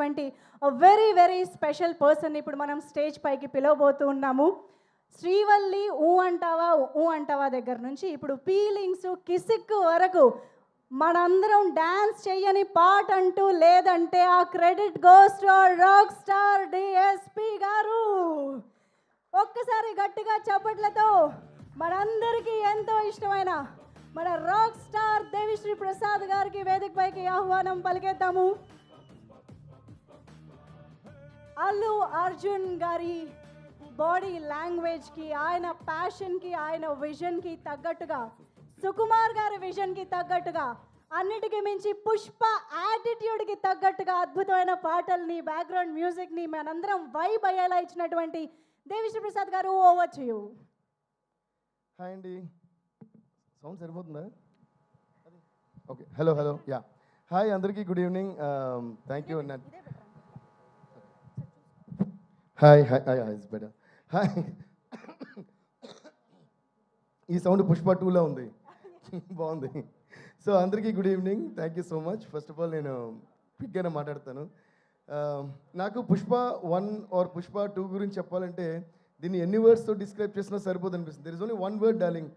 చేసినటువంటి very very special person ఇప్పుడు మనం స్టేజ్ పైకి పిలవబోతూ ఉన్నాము. శ్రీవల్లి ఊ అంటావా దగ్గర నుంచి ఇప్పుడు ఫీలింగ్స్ కిసిక్ వరకు మనందరం డ్యాన్స్ చెయ్యని పాట అంటూ లేదంటే ఆ credit goes to rock star DSP గారు. ఒక్కసారి గట్టిగా చప్పట్లతో మనందరికీ ఎంతో ఇష్టమైన మన రాక్ స్టార్ దేవిశ్రీ ప్రసాద్ గారికి వేదిక పైకి ఆహ్వానం పలికేద్దాము. అల్లు అర్జున్ గారి బాడీ లాంగ్వేజ్కి, ఆయన ప్యాషన్కి, ఆయన విజన్కి తగ్గట్టుగా, సుకుమార్ గారి విజన్కి తగ్గట్టుగా, అన్నిటికీ మించి పుష్ప యాటిట్యూడ్కి తగ్గట్టుగా అద్భుతమైన పాటల్ని, బ్యాక్గ్రౌండ్ మ్యూజిక్ని మనందరం వైబ్ అయ్యేలా ఇచ్చినటువంటి Devi Sri Prasad garu, over to you. Hi అండి, సౌండ్ సరిపోతుందా? Okay, hello hello, yeah hi అందరికీ, good evening, thank you. Hi hi hi it's better. Hi, ఈ సౌండ్ పుష్ప 2లో ఉంది, బాగుంది. సో అందరికీ good evening, thank you so much. First of all నేను క్విక్గానే మాట్లాడతాను. నాకు పుష్ప 1 ఆర్ పుష్ప 2 గురించి చెప్పాలంటే దీన్ని ఎన్ని వర్డ్స్తో డిస్క్రైబ్ చేసినా సరిపోదు అనిపిస్తుంది. There is only one word darling.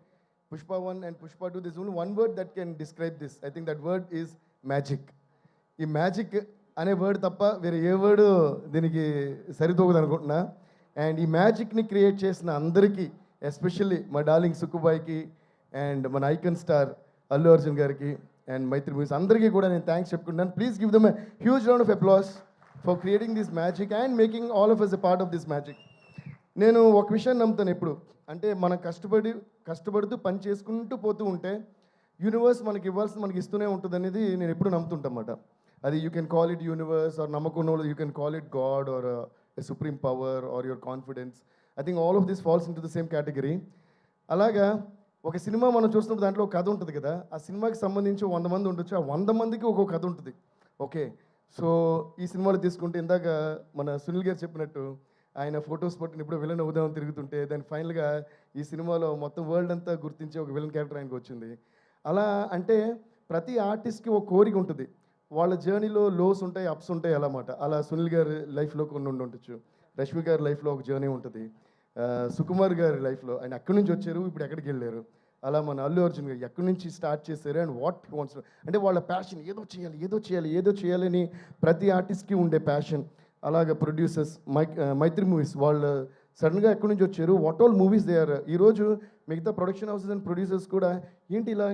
Pushpa 1 and Pushpa 2, this only one word that can describe this. I think that word is magic. ఈ మ్యాజిక్ అనే వర్డ్ తప్ప వేరే ఏ వర్డ్ దీనికి సరితూగదు అనుకుంటున్నా. అండ్ ఈ మ్యాజిక్ని క్రియేట్ చేసిన అందరికీ, ఎస్పెషల్లీ మా డార్లింగ్ సుక్కుబాయికి అండ్ మన ఐకన్ స్టార్ అల్లు అర్జున్ గారికి అండ్ మైత్రి మూవీస్ అందరికీ కూడా నేను థ్యాంక్స్ చెప్పుకుంటాను. Please give them a huge round of applause for creating this magic and making all of us a part of this magic. నేను ఒక విషయాన్ని నమ్ముతాను ఎప్పుడు, అంటే మనం కష్టపడుతూ పని చేసుకుంటూ పోతూ ఉంటే యూనివర్స్ మనకి ఇవ్వాల్సింది మనకి ఇస్తూనే ఉంటుంది అనేది నేను ఎప్పుడు నమ్ముతుంటన్నమాట. అది you can call it universe or నమ్మకం, you can call it God or a supreme power or your confidence. I think all of this falls into the same category. అలాగా ఒక సినిమా మనం చూస్తున్నప్పుడు దాంట్లో ఒక కథ ఉంటుంది కదా, ఆ సినిమాకి సంబంధించి 100 మంది ఉండొచ్చు, ఆ 100 మందికి ఒక్కొక్క కథ ఉంటుంది. ఓకే, సో ఈ సినిమాలో తీసుకుంటే ఇందాక మన సునీల్ గారు చెప్పినట్టు ఆయన ఫొటోస్ పట్టిన ఇప్పుడు విలన్ అవుదామని తిరుగుతుంటే దాని ఫైనల్గా ఈ సినిమాలో మొత్తం వరల్డ్ అంతా గుర్తించే ఒక విలన్ క్యారెక్టర్ ఆయనకు వచ్చింది. అలా అంటే ప్రతి ఆర్టిస్ట్కి ఒక కోరిక ఉంటుంది, వాళ్ళ జర్నీలో లోస్ ఉంటాయి, అప్స్ ఉంటాయి అన్నమాట. అలా సునీల్ గారి లైఫ్లో కొన్ని ఉండొచ్చు, రష్మి గారి లైఫ్లో ఒక జర్నీ ఉంటుంది, సుకుమార్ గారి లైఫ్లో ఆయన ఎక్కడి నుంచి వచ్చారు, ఇప్పుడు ఎక్కడికి వెళ్ళారు. అలా మన అల్లు అర్జున్ గారు ఎక్కడి నుంచి స్టార్ట్ చేశారు అండ్ వాట్ వాంట్స్, అంటే వాళ్ళ ప్యాషన్ ఏదో చేయాలని ప్రతి ఆర్టిస్ట్కి ఉండే ప్యాషన్. అలాగే ప్రొడ్యూసర్స్ మైత్రి మూవీస్ వాళ్ళు సడన్గా ఎక్కడి నుంచి వచ్చారు, what all movies they are. ఈరోజు మిగతా ప్రొడక్షన్ హౌసెస్ అండ్ ప్రొడ్యూసర్స్ కూడా ఏంటి ఇలా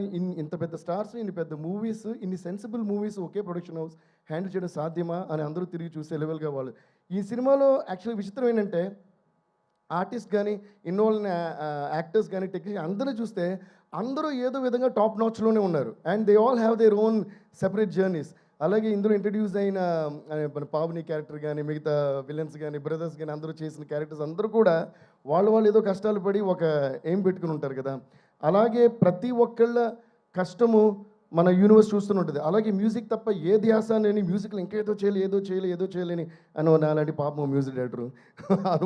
ఇంత పెద్ద స్టార్స్, ఇన్ని పెద్ద మూవీస్, ఇన్ని సెన్సిబుల్ మూవీస్ ఒకే ప్రొడక్షన్ హౌస్ హ్యాండిల్ చేయడం సాధ్యమా అని అందరూ తిరిగి చూసే లెవెల్గా వాళ్ళు. ఈ సినిమాలో యాక్చువల్లీ విచిత్రం ఏంటంటే ఆర్టిస్ట్ కానీ ఇన్వాల్వ్ యాక్టర్స్ కానీ టెక్నీషియన్ అందరూ చూస్తే అందరూ ఏదో విధంగా టాప్ నాచ్లోనే ఉన్నారు and they all have their own separate journeys. అలాగే ఇందులో ఇంట్రడ్యూస్ అయిన మన పావని క్యారెక్టర్ కానీ మిగతా విలన్స్ కానీ బ్రదర్స్ కానీ అందరూ చేసిన క్యారెక్టర్స్ అందరూ కూడా వాళ్ళు ఏదో కష్టాలు పడి ఒక ఎయిమ్ పెట్టుకుని ఉంటారు కదా. అలాగే ప్రతి ఒక్కళ్ళ కష్టము మన యూనివర్స్ చూస్తూనే ఉంటుంది. అలాగే మ్యూజిక్ తప్ప ఏ ధ్యాస అని మ్యూజిక్లో ఇంకేదో చేయలేని అని అలాంటి పాపం మ్యూజిక్ డైరెక్టరు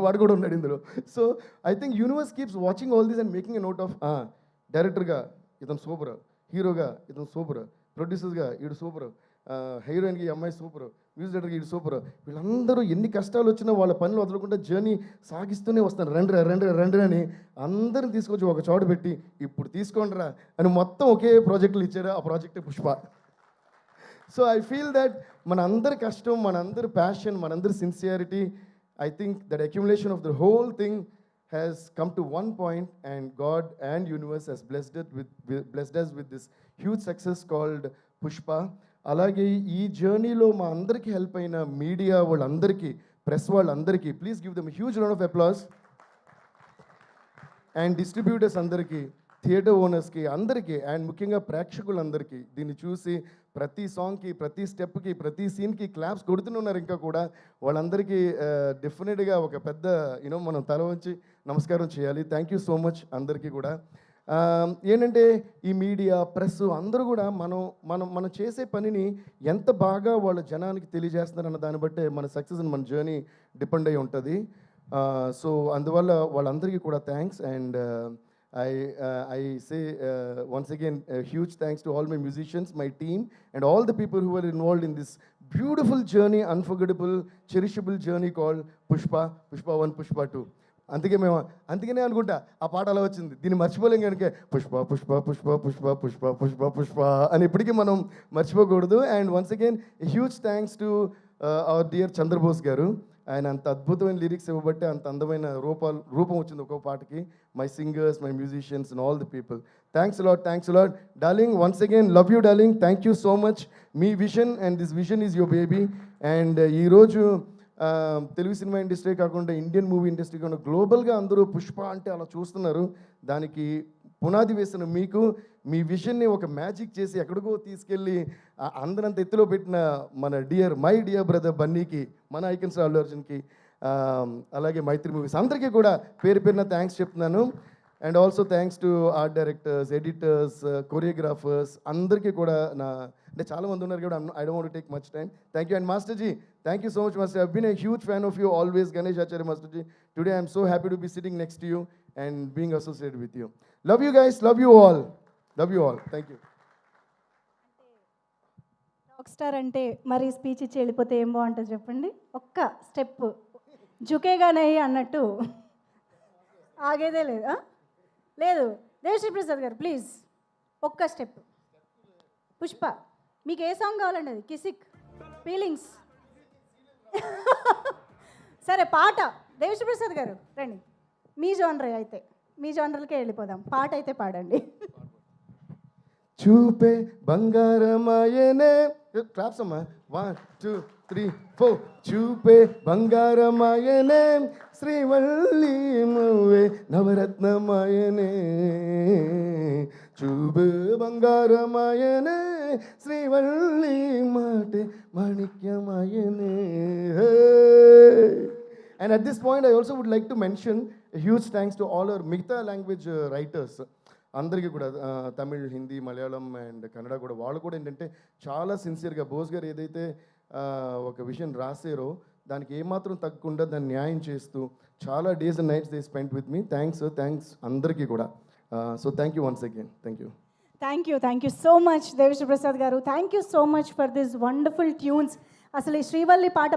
వాడు కూడా ఉన్నాడు ఇందులో. So I think universe keeps watching all these and making a note of డైరెక్టర్గా ఇతను సూపర్, హీరోగా ఇతను సూపర్, ప్రొడ్యూసర్స్గా వీడు సూపర్, హీరోయిన్కి అమ్మాయి సూపర్, మ్యూజిక్ డైరెక్టర్కి వీడు సూపర్. వీళ్ళందరూ ఎన్ని కష్టాలు వచ్చినా వాళ్ళ పనులు వదలకుండా జర్నీ సాగిస్తూనే వస్తారు. రండి అని అందరిని తీసుకొచ్చి ఒక చోట పెట్టి ఇప్పుడు తీసుకోండిరా అని మొత్తం ఒకే ప్రాజెక్టులు ఇచ్చారు. ఆ ప్రాజెక్టే Pushpa. So I feel that మన అందరి కష్టం, మన అందరి ప్యాషన్, మన అందరి sincerity, I think that accumulation of the whole thing has come to one point and God and universe has blessed us with this huge success called Pushpa. అలాగే ఈ జర్నీలో మా అందరికీ హెల్ప్ అయిన మీడియా వాళ్ళందరికీ, ప్రెస్ వాళ్ళందరికీ please give them huge round of applause. And distributors అందరికీ, theatre ఓనర్స్కి అందరికీ అండ్ ముఖ్యంగా ప్రేక్షకులందరికీ దీన్ని చూసి ప్రతి సాంగ్కి, ప్రతి స్టెప్కి, ప్రతి సీన్కి క్లాప్స్ కొడుతూనే ఉన్నారు. ఇంకా కూడా వాళ్ళందరికీ డెఫినెట్గా ఒక పెద్ద మనం తల వంచి నమస్కారం చేయాలి. థ్యాంక్ యూ సో మచ్ అందరికీ కూడా. ఏంటంటే ఈ మీడియా, ప్రెస్ అందరూ కూడా మనం చేసే పనిని ఎంత బాగా వాళ్ళ జనానికి తెలియజేస్తున్నారు అన్న దాన్ని బట్టే మన సక్సెస్ మన జర్నీ డిపెండ్ అయి ఉంటుంది. సో అందువల్ల వాళ్ళందరికీ కూడా thanks. And I say once again a huge thanks to all my musicians, my team and all the people who were involved in this beautiful journey, unforgettable, cherishable journey called Pushpa 1, Pushpa 2. అందుకనే అనుకుంటా ఆ పాట అలా వచ్చింది. దీన్ని మర్చిపోలేం కనుక పుష్ప పుష్ప పుష్ప పుష్ప పుష్ప పుష్ప పుష్ప అని ఇప్పటికీ మనం మర్చిపోకూడదు. And once again huge thanks to our dear Chandrabose గారు. ఆయన అంత అద్భుతమైన లిరిక్స్ ఇవ్వబట్టి అంత అందమైన రూపం వచ్చింది ఒక్కొక్క పాటకి. My singers, my musicians and all the people, thanks a lot darling. Once again love you darling, thank you so much. Me vision and this vision is your baby. And ఈరోజు తెలుగు సినిమా ఇండస్ట్రీ కాకుండా Indian movie industry కాకుండా గ్లోబల్గా అందరూ పుష్ప అంటే అలా చూస్తున్నారు. దానికి పునాది వేసిన మీకు, మీ విజన్ని ఒక మ్యాజిక్ చేసి ఎక్కడికో తీసుకెళ్ళి అందరంత ఎత్తులో పెట్టిన మై డియర్ బ్రదర్ బన్నీకి, మన ఐకన్ స్టార్ అల్లు అర్జున్కి, అలాగే మైత్రి మూవీస్ అందరికీ కూడా పేరు పేరున థ్యాంక్స్ చెప్తున్నాను. And also thanks to art directors, editors, choreographers అందరికీ కూడా అంటే చాలా మంది ఉన్నారు కూడా, I don't want to take much time. Thank you. And master ji, thank you so much master. I been a huge fan of you always, Ganesh Acharya master ji. Today I'm so happy to be sitting next to you and being associated with you. Love you guys, love you all, thank you. Rock star అంటే మరి speech ఇచ్చి వెళ్ళిపోతే ఏం బాగుంటుంది చెప్పండి. ఒక్క step జుకేగానే అన్నట్టు ఆగేదే లేదు. లేదు దేవశ్రీ ప్రసాద్ గారు ప్లీజ్ ఒక్క స్టెప్. పుష్ప మీకు ఏ సాంగ్ కావాలండి? అది కిసిక్, ఫీలింగ్స్. సరే పాట దేవశ్రీ ప్రసాద్ గారు రండి. మీ జోనర్ అయితే మీ జోనర్లకే వెళ్ళిపోదాం. పాట అయితే పాడండి. చూపే బంగారమాయనే, క్లాప్స్ అమ్మా, 1 2 3 4. చూపే బంగారమాయనే, శ్రీవల్లి నువ్వే నవరత్నమాయనే. చూపే బంగారమాయనే, శ్రీవల్లి మాటే మాణిక్యమాయనే. And at this point, I also would like to mention a huge thanks to all our మిగతా లాంగ్వేజ్ రైటర్స్ అందరికీ కూడా, తమిళ్, హిందీ, మలయాళం అండ్ కన్నడ కూడా. వాళ్ళు కూడా ఏంటంటే చాలా సిన్సియర్గా బోస్ గారు ఏదైతే ఒక విషయం రాసారో దానికి ఏమాత్రం తగ్గకుండా దాన్ని న్యాయం చేస్తూ చాలా days and nights they spend with me. Thanks అందరికీ కూడా. So thank you once again. Thank you so much Devi Sri Prasad garu. Thank you so much for this wonderful tunes. అసలు ఈ శ్రీవల్లి పాట